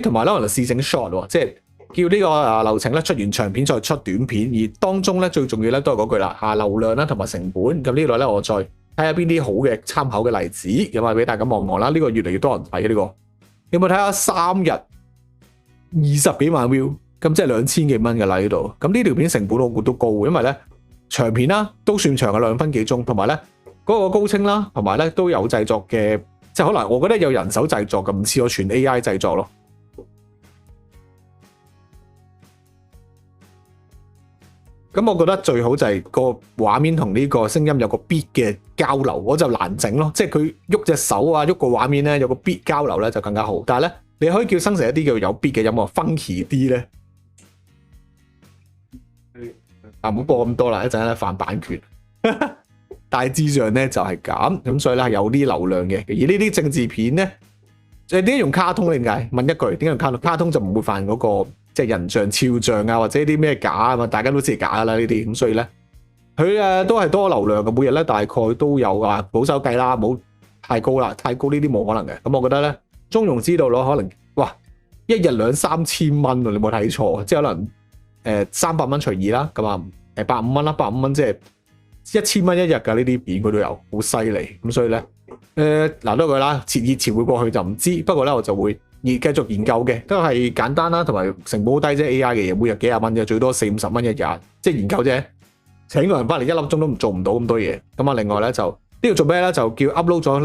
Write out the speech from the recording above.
同埋咧可能試整 short 喎，即係叫呢個流程咧出完長片再出短片，而當中咧最重要咧都係嗰句啦，流量啦同埋成本。咁呢度咧我再睇下邊啲好嘅參考嘅例子，咁啊俾大家望望啦。呢個越嚟越多人睇呢個，有冇睇下3日20幾萬 view， 咁即係2000幾蚊嘅啦呢度。咁呢條片成本我估都高，因為咧長片啦都算長嘅2分幾鐘，同埋咧嗰個高清啦，同埋咧都有製作嘅，即係可能我覺得有人手製作嘅，唔似我全 AI 製作咯。咁我覺得最好就係個畫面同呢個聲音有個 beat 嘅交流，我就難整咯。即係佢喐隻手啊，喐個畫面咧有個 beat 交流咧就更加好。但係咧你可以叫生成一啲叫有 beat 嘅音樂 funky 啲咧。唔好播咁多啦，一陣咧犯版權。大致上咧就係咁，所以咧係有啲流量嘅。而呢啲政治片咧，點解用卡通點解？問一句，點解用卡通？卡通就唔會犯嗰個即係人像、肖像啊，或者啲咩假啊嘛，大家都知係假啦呢啲。咁所以咧，佢都係多流量嘅，每日咧大概都有保守計啦，冇太高啦，太高呢啲冇可能嘅。咁我覺得咧，中庸之道咯，可能哇，一日2-3千蚊喎，你冇睇錯，即係可能300蚊除2啦，咁啊150蚊啦，150蚊即係1000蚊一日㗎，呢啲片佢都有，好犀利。咁所以咧，嗱多句啦，熱潮會過去就唔知，不過咧我就會繼續研究嘅，都係簡單啦，同埋成本好低啫 AI 嘅嘢，每日幾廿蚊啫，最多40-50蚊一日，即係研究啫。請個人翻嚟1粒鐘都做唔到咁多嘢。咁啊，另外咧就呢度做咩咧？就叫 upload 咗